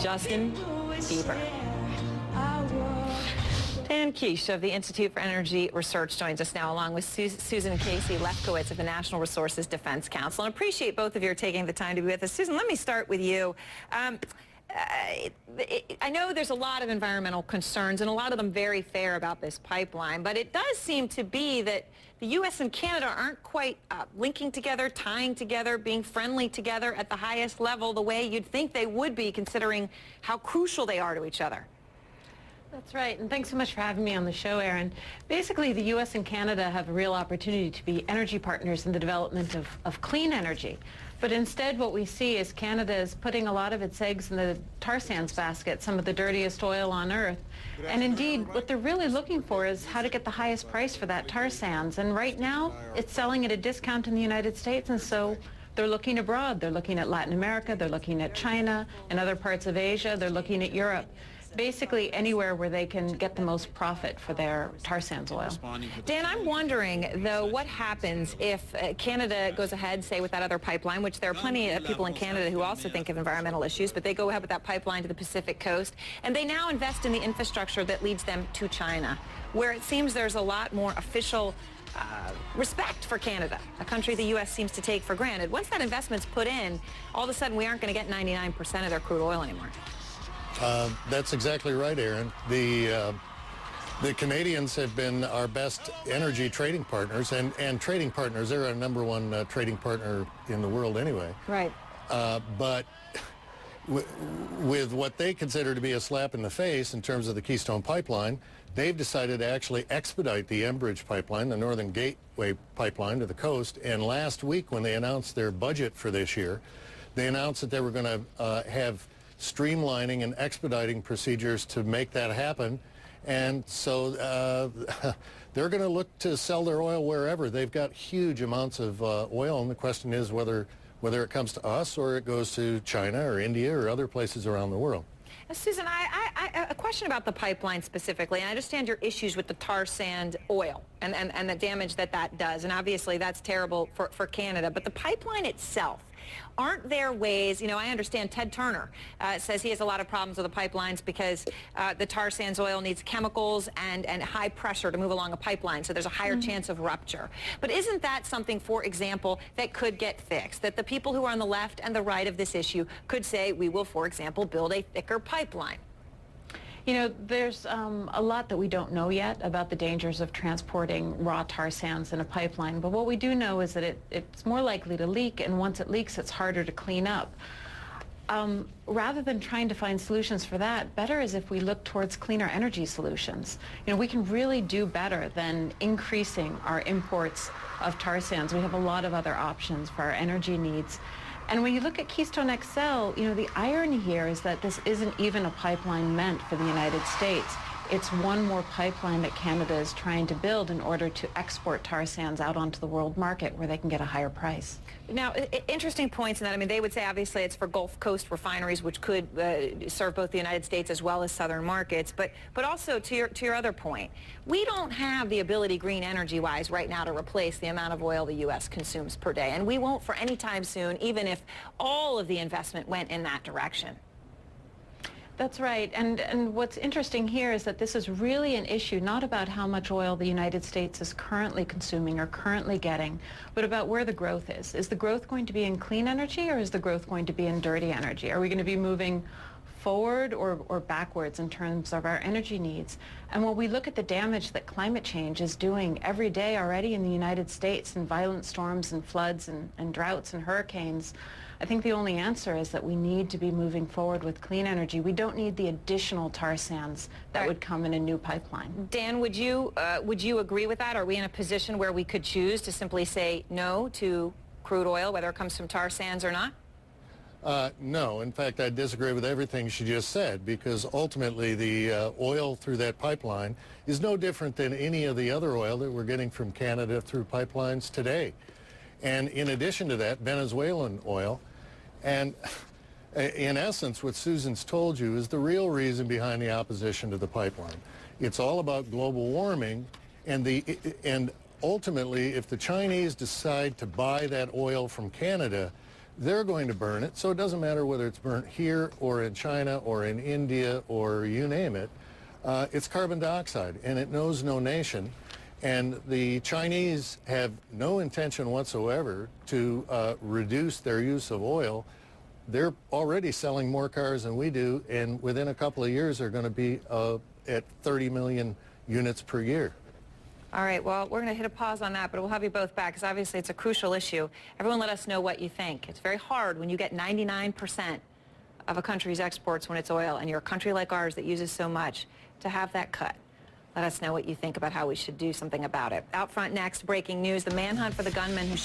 Justin Bieber. Dan Kish of the Institute for Energy Research joins us now, along with Susan Casey Lefkowitz of the National Resources Defense Council. And appreciate both of you taking the time to be with us. Susan, let me start with you. I know there's a lot of environmental concerns, and a lot of them very fair about this pipeline, but it does seem to be that the U.S. and Canada aren't quite linking together, tying together, being friendly together at the highest level the way you'd think they would be, considering how crucial they are to each other. That's right, and thanks so much for having me on the show, Erin. Basically, the U.S. and Canada have a real opportunity to be energy partners in the development of clean energy. But instead, what we see is Canada is putting a lot of its eggs in the tar sands basket, some of the dirtiest oil on Earth. And indeed, what they're really looking for is how to get the highest price for that tar sands. And right now, it's selling at a discount in the United States, and so they're looking abroad. They're looking at Latin America, they're looking at China and other parts of Asia, they're looking at Europe. Basically anywhere where they can get the most profit for their tar sands oil. Dan, I'm wondering, though, what happens if Canada goes ahead, say, with that other pipeline, which there are plenty of people in Canada who also think of environmental issues, but they go ahead with that pipeline to the Pacific coast, and they now invest in the infrastructure that leads them to China, where it seems there's a lot more official respect for Canada, a country the U.S. seems to take for granted. Once that investment's put in, all of a sudden we aren't going to get 99% of their crude oil anymore. That's exactly right, Aaron. The Canadians have been our best energy trading partners, and trading partners. They're our number one trading partner in the world anyway. Right. But with what they consider to be a slap in the face in terms of the Keystone Pipeline, they've decided to actually expedite the Enbridge pipeline, the Northern Gateway pipeline to the coast. And last week, when they announced their budget for this year, they announced that they were going to have streamlining and expediting procedures to make that happen. And so they're going to look to sell their oil wherever. They've got huge amounts of oil, and the question is whether it comes to us or it goes to China or India or other places around the world. Susan, a question about the pipeline specifically. I understand your issues with the tar sand oil and the damage that does, and obviously that's terrible for Canada. But the pipeline itself, aren't there ways, I understand Ted Turner says he has a lot of problems with the pipelines because the tar sands oil needs chemicals and high pressure to move along a pipeline, so there's a higher chance of rupture. But isn't that something, for example, that could get fixed? That the people who are on the left and the right of this issue could say, we will, for example, build a thicker pipeline? There's a lot that we don't know yet about the dangers of transporting raw tar sands in a pipeline, but what we do know is that it's more likely to leak, and once it leaks, it's harder to clean up. Rather than trying to find solutions for that, better is if we look towards cleaner energy solutions. We can really do better than increasing our imports of tar sands. We have a lot of other options for our energy needs. And when you look at Keystone XL, the irony here is that this isn't even a pipeline meant for the United States. It's one more pipeline that Canada is trying to build in order to export tar sands out onto the world market where they can get a higher price. Now, interesting points in that. They would say obviously it's for Gulf Coast refineries, which could serve both the United States as well as southern markets. But also to your other point, we don't have the ability, green energy-wise, right now to replace the amount of oil the U.S. consumes per day. And we won't for any time soon, even if all of the investment went in that direction. That's right, and what's interesting here is that this is really an issue not about how much oil the United States is currently consuming or currently getting, but about where the growth is. Is the growth going to be in clean energy, or is the growth going to be in dirty energy? Are we going to be moving forward or backwards in terms of our energy needs? And when we look at the damage that climate change is doing every day already in the United States, in violent storms and floods and droughts and hurricanes, I think the only answer is that we need to be moving forward with clean energy. We don't need the additional tar sands that would come in a new pipeline. Dan, would you agree with that? Are we in a position where we could choose to simply say no to crude oil, whether it comes from tar sands or not? No. In fact, I disagree with everything she just said, because ultimately the oil through that pipeline is no different than any of the other oil that we're getting from Canada through pipelines today. And in addition to that, Venezuelan oil. And in essence, what Susan's told you is the real reason behind the opposition to the pipeline. It's all about global warming, and ultimately, if the Chinese decide to buy that oil from Canada, they're going to burn it. So it doesn't matter whether it's burnt here or in China or in India or you name it. It's carbon dioxide, and it knows no nation. And the Chinese have no intention whatsoever to reduce their use of oil. They're already selling more cars than we do, and within a couple of years they're going to be at 30 million units per year. All right, well, we're going to hit a pause on that, but we'll have you both back because obviously it's a crucial issue. Everyone let us know what you think. It's very hard when you get 99% of a country's exports when it's oil, and you're a country like ours that uses so much, to have that cut. Let us know what you think about how we should do something about it. Out front next, breaking news, the manhunt for the gunman who